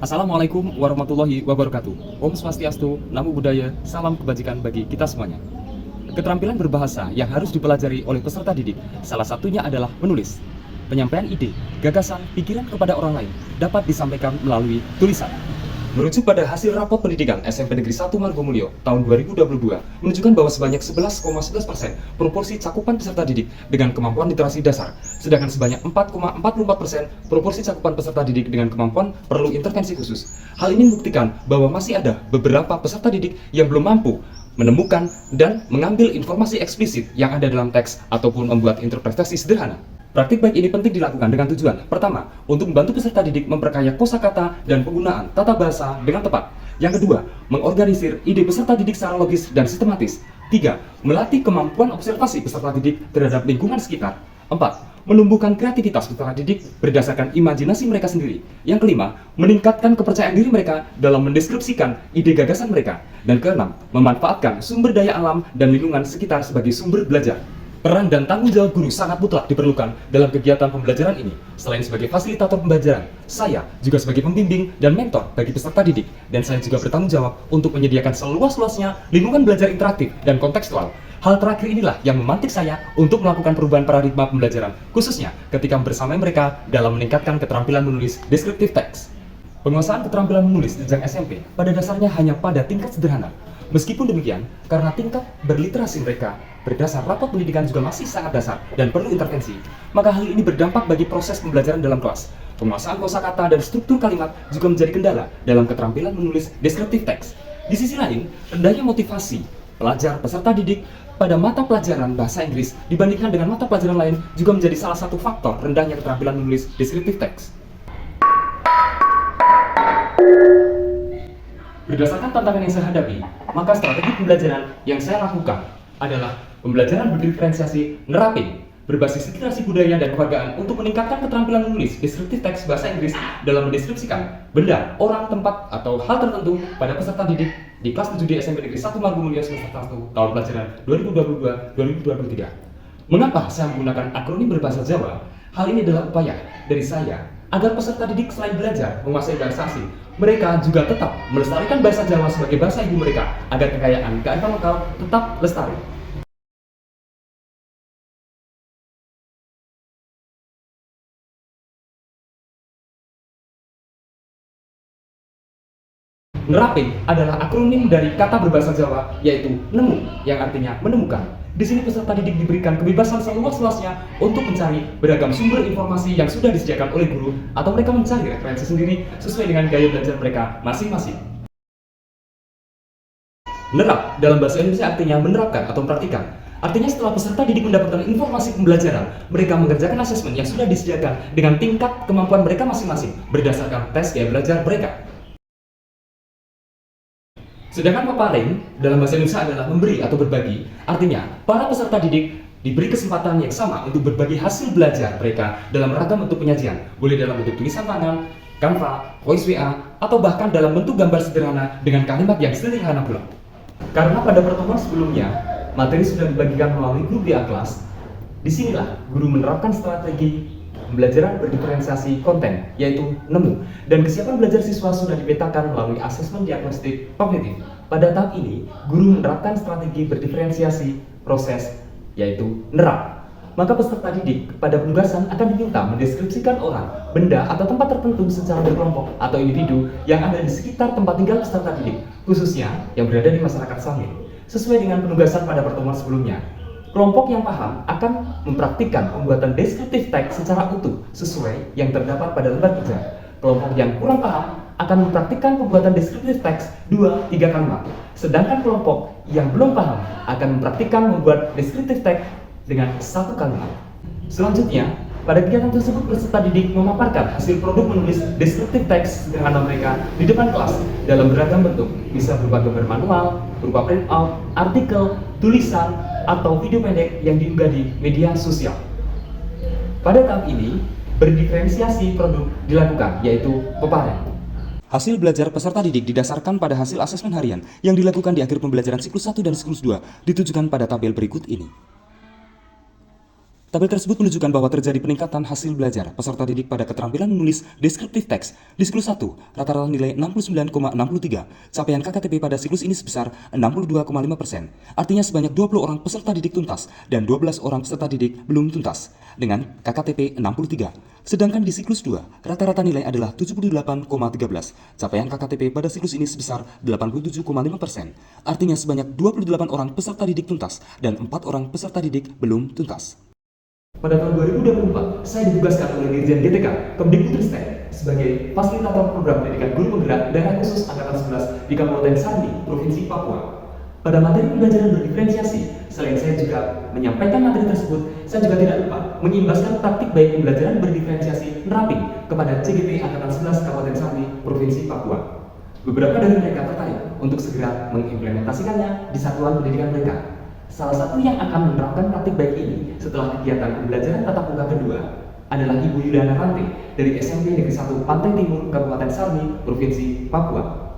Assalamualaikum warahmatullahi wabarakatuh. Om Swastiastu, Namo Buddhaya, salam kebajikan bagi kita semuanya. Keterampilan berbahasa yang harus dipelajari oleh peserta didik, salah satunya adalah menulis. Penyampaian ide, gagasan, pikiran kepada orang lain dapat disampaikan melalui tulisan. Merujuk pada hasil rapot pendidikan SMP Negeri 1 Margomulyo tahun 2022 menunjukkan bahwa sebanyak 11,11% proporsi cakupan peserta didik dengan kemampuan literasi dasar, sedangkan sebanyak 4,44% proporsi cakupan peserta didik dengan kemampuan perlu intervensi khusus. Hal ini membuktikan bahwa masih ada beberapa peserta didik yang belum mampu menemukan dan mengambil informasi eksplisit yang ada dalam teks ataupun membuat interpretasi sederhana. Praktik baik ini penting dilakukan dengan tujuan pertama, untuk membantu peserta didik memperkaya kosakata dan penggunaan tata bahasa dengan tepat. Yang kedua, mengorganisir ide peserta didik secara logis dan sistematis. Tiga, melatih kemampuan observasi peserta didik terhadap lingkungan sekitar. Empat, menumbuhkan kreativitas peserta didik berdasarkan imajinasi mereka sendiri. Yang kelima, meningkatkan kepercayaan diri mereka dalam mendeskripsikan ide gagasan mereka. Dan keenam, memanfaatkan sumber daya alam dan lingkungan sekitar sebagai sumber belajar. Peran dan tanggung jawab guru sangat mutlak diperlukan dalam kegiatan pembelajaran ini. Selain sebagai fasilitator pembelajaran, saya juga sebagai pembimbing dan mentor bagi peserta didik. Dan saya juga bertanggung jawab untuk menyediakan seluas-luasnya lingkungan belajar interaktif dan kontekstual. Hal terakhir inilah yang memantik saya untuk melakukan perubahan paradigma pembelajaran, khususnya ketika bersamai mereka dalam meningkatkan keterampilan menulis deskriptif teks. Penguasaan keterampilan menulis di jenjang SMP pada dasarnya hanya pada tingkat sederhana. Meskipun demikian, karena tingkat berliterasi mereka berdasar rapot pendidikan juga masih sangat dasar dan perlu intervensi, maka hal ini berdampak bagi proses pembelajaran dalam kelas. Penguasaan kosakata dan struktur kalimat juga menjadi kendala dalam keterampilan menulis deskriptif teks. Di sisi lain, rendahnya motivasi pelajar peserta didik pada mata pelajaran bahasa Inggris dibandingkan dengan mata pelajaran lain juga menjadi salah satu faktor rendahnya keterampilan menulis deskriptif teks. Berdasarkan tantangan yang saya hadapi, maka strategi pembelajaran yang saya lakukan adalah pembelajaran berdiferensiasi nerapin berbasis literasi budaya dan kewargaan untuk meningkatkan keterampilan menulis deskriptif teks bahasa Inggris dalam mendeskripsikan benda, orang, tempat, atau hal tertentu pada peserta didik di kelas 7D SMP Negeri 1 Margomulyo semester 1 tahun pelajaran 2022-2023. Mengapa saya menggunakan akronim berbahasa Jawa? Hal ini adalah upaya dari saya agar peserta didik selain belajar menguasai bahasa asing, mereka juga tetap melestarikan bahasa Jawa sebagai bahasa ibu mereka agar kekayaan kearifan lokal tetap lestari. Nerapin adalah akronim dari kata berbahasa Jawa yaitu nemu yang artinya menemukan. Di sini peserta didik diberikan kebebasan seluas-luasnya untuk mencari beragam sumber informasi yang sudah disediakan oleh guru atau mereka mencari referensi sendiri sesuai dengan gaya belajar mereka masing-masing. Nerap dalam bahasa Indonesia artinya menerapkan atau mempraktikkan. Artinya setelah peserta didik mendapatkan informasi pembelajaran, mereka mengerjakan asesmen yang sudah disediakan dengan tingkat kemampuan mereka masing-masing berdasarkan tes gaya belajar mereka. Sedangkan paparing dalam bahasa Indonesia adalah memberi atau berbagi. Artinya, para peserta didik diberi kesempatan yang sama untuk berbagi hasil belajar mereka dalam ragam bentuk penyajian. Boleh dalam bentuk tulisan tangan, Canva, voice WA, atau bahkan dalam bentuk gambar sederhana dengan kalimat yang sederhana pula. Karena pada pertemuan sebelumnya, materi sudah dibagikan melalui grup WA kelas, disinilah guru menerapkan strategi pembelajaran berdiferensiasi konten, yaitu nemu, dan kesiapan belajar siswa sudah dipetakan melalui asesmen diagnostik kognitif. Pada tahap ini, guru menerapkan strategi berdiferensiasi proses, yaitu nerap. Maka peserta didik pada penugasan akan diminta mendeskripsikan orang, benda, atau tempat tertentu secara berkelompok atau individu yang ada di sekitar tempat tinggal peserta didik, khususnya yang berada di masyarakat Samir, sesuai dengan penugasan pada pertemuan sebelumnya. Kelompok yang paham akan mempraktikkan pembuatan deskriptif teks secara utuh sesuai yang terdapat pada lembar kerja. Kelompok yang kurang paham akan mempraktikkan pembuatan deskriptif teks 2-3 kalimat. Sedangkan kelompok yang belum paham akan mempraktikkan membuat deskriptif teks dengan 1 kalimat. Selanjutnya, pada kegiatan tersebut peserta didik memaparkan hasil produk menulis deskriptif teks sederhana mereka di depan kelas dalam beragam bentuk, bisa berupa gambar manual, berupa printout, artikel, tulisan, atau video pendek yang diunggah di media sosial. Pada tahap ini, berdiferensiasi produk dilakukan, yaitu peparing. Hasil belajar peserta didik didasarkan pada hasil asesmen harian yang dilakukan di akhir pembelajaran siklus 1 dan siklus 2 ditujukan pada tabel berikut ini. Tabel tersebut menunjukkan bahwa terjadi peningkatan hasil belajar peserta didik pada keterampilan menulis deskriptif teks di siklus 1, rata-rata nilai 69,63. Capaian KKTP pada siklus ini sebesar 62,5%. Artinya sebanyak 20 orang peserta didik tuntas dan 12 orang peserta didik belum tuntas dengan KKTP 63. Sedangkan di siklus 2, rata-rata nilai adalah 78,13. Capaian KKTP pada siklus ini sebesar 87,5%. Artinya sebanyak 28 orang peserta didik tuntas dan 4 orang peserta didik belum tuntas. Pada tahun 2024, saya ditugaskan oleh Dirjen GTK Kemdikbudristek sebagai fasilitator program pendidikan guru penggerak daerah khusus Angkatan 11 di Kabupaten Sarni, Provinsi Papua. Pada materi pembelajaran berdiferensiasi, selain saya juga menyampaikan materi tersebut, saya juga tidak lupa mengimbaskan praktik baik pembelajaran berdiferensiasi neraping kepada CGP Angkatan 11 Kabupaten Sarni, Provinsi Papua. Beberapa dari mereka tertarik untuk segera mengimplementasikannya di satuan pendidikan mereka. Salah satu yang akan menerapkan praktik baik ini setelah kegiatan pembelajaran tatap muka kedua adalah Ibu Yuliana Rante dari SMP Negeri 1 Pantai Timur, Kabupaten Sarni, Provinsi Papua.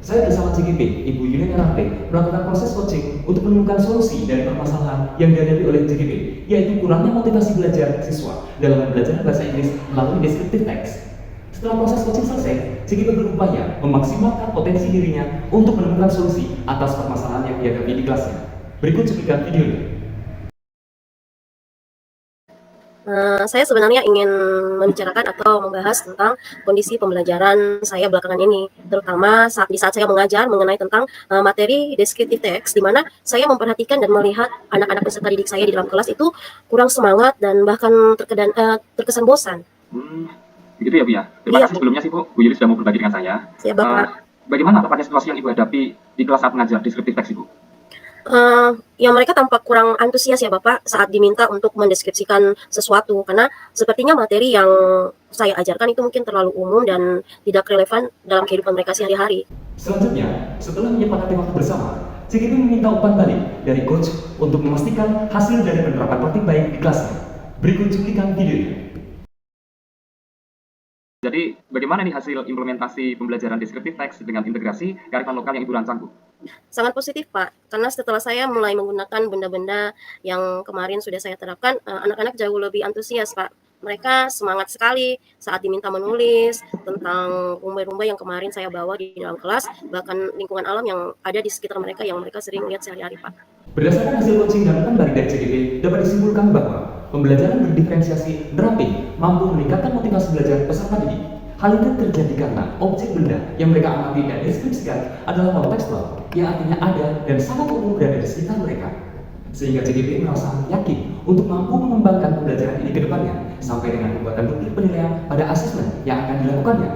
Saya bersama CGP, Ibu Yuliana Rante, melakukan proses coaching untuk menemukan solusi dari permasalahan yang dihadapi oleh CGP, yaitu kurangnya motivasi belajar siswa dalam pembelajaran bahasa Inggris melalui deskriptif teks. Setelah proses coaching selesai, CGP berupaya memaksimalkan potensi dirinya untuk menemukan solusi atas permasalahan yang dihadapi di kelasnya. Berikut cuplikan videonya. Saya sebenarnya ingin membicarakan atau membahas tentang kondisi pembelajaran saya belakangan ini, terutama di saat saya mengajar mengenai tentang materi deskriptif teks, di mana saya memperhatikan dan melihat anak-anak peserta didik saya di dalam kelas itu kurang semangat dan bahkan terkesan bosan. Begitu ya Bu ya. Terima kasih sebelumnya sih Bu Yuli sudah mau berbagi dengan saya. Siap, Bapak. Bagaimana tepatnya situasi yang Ibu hadapi di kelas saat mengajar deskriptif teks Ibu? Ya mereka tampak kurang antusias ya Bapak saat diminta untuk mendeskripsikan sesuatu, karena sepertinya materi yang saya ajarkan itu mungkin terlalu umum dan tidak relevan dalam kehidupan mereka sehari-hari. Selanjutnya, setelah menyepakati waktu bersama, CGP meminta umpan balik dari coach untuk memastikan hasil dari penerapan praktik baik di kelasnya. Berikut cuplikan videonya. Jadi, bagaimana nih hasil implementasi pembelajaran deskriptif teks dengan integrasi kearifan lokal yang Ibu rancang, Bu? Sangat positif Pak, karena setelah saya mulai menggunakan benda-benda yang kemarin sudah saya terapkan, anak-anak jauh lebih antusias Pak. Mereka semangat sekali saat diminta menulis tentang rumbai-rumbai yang kemarin saya bawa di dalam kelas, bahkan lingkungan alam yang ada di sekitar mereka yang mereka sering lihat sehari-hari Pak. Berdasarkan hasil coaching dan umpan balik dari CGP, dapat disimpulkan bahwa pembelajaran berdiferensiasi neraping mampu meningkatkan motivasi belajar peserta didik. Hal itu terjadi karena objek benda yang mereka amati dan deskripsikan adalah kontekstual, yang artinya ada dan sangat umum berada di sekitar mereka. Sehingga CGP merasa yakin untuk mampu mengembangkan pembelajaran ini ke depannya, sampai dengan pembuatan bukti penilaian pada asesmen yang akan dilakukannya.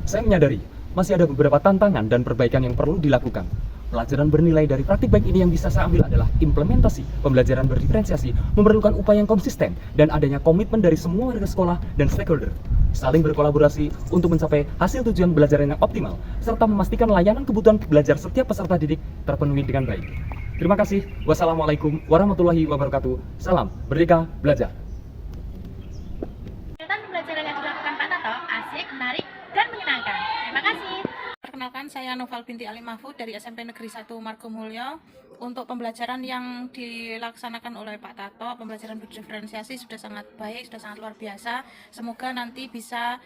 Saya menyadari masih ada beberapa tantangan dan perbaikan yang perlu dilakukan. Pelajaran bernilai dari praktik baik ini yang bisa saya ambil adalah implementasi pembelajaran berdiferensiasi memerlukan upaya yang konsisten dan adanya komitmen dari semua warga sekolah dan stakeholder. Saling berkolaborasi untuk mencapai hasil tujuan pembelajaran yang optimal, serta memastikan layanan kebutuhan belajar setiap peserta didik terpenuhi dengan baik. Terima kasih. Wassalamualaikum warahmatullahi wabarakatuh. Salam Merdeka Belajar. Kegiatan pembelajaran yang dilakukan Pak Tato asik, menarik, dan menyenangkan. Terima kasih. Perkenalkan, saya Noval binti Ali Mahfud dari SMP Negeri 1 Margomulyo. Untuk pembelajaran yang dilaksanakan oleh Pak Tato, pembelajaran berdiferensiasi sudah sangat baik, sudah sangat luar biasa. Semoga nanti bisa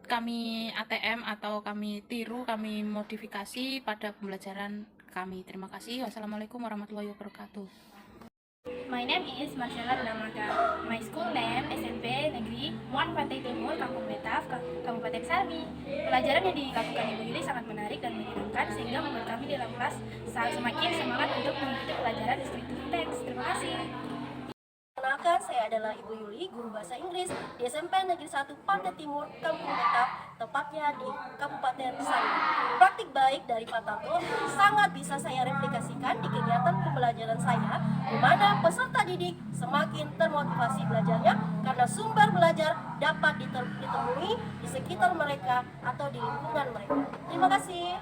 kami ATM atau kami tiru, kami modifikasi pada pembelajaran kami. Terima kasih. Wassalamualaikum warahmatullahi wabarakatuh. My name is Marcella Dinamaga. My school name SMP Negeri 1 Pantai Timur, Kampung Betaf, Kabupaten Sarni. Pelajaran yang dilakukan Ibu Yuli sangat menarik dan menyenangkan sehingga membuat kami di dalam kelas semakin semangat untuk mengikuti pelajaran deskriptif teks. Terima kasih. Perkenalkan, saya adalah Ibu Yuli, guru bahasa Inggris di SMP Negeri 1 Pantai Timur, Kampung Betaf, tepatnya di Kabupaten Sarni. Praktik baik dari Pak Tato sangat bisa saya replikasikan di kegiatan pembelajaran saya, di mana peserta didik semakin termotivasi belajarnya karena sumber belajar dapat ditemui di sekitar mereka atau di lingkungan mereka. Terima kasih.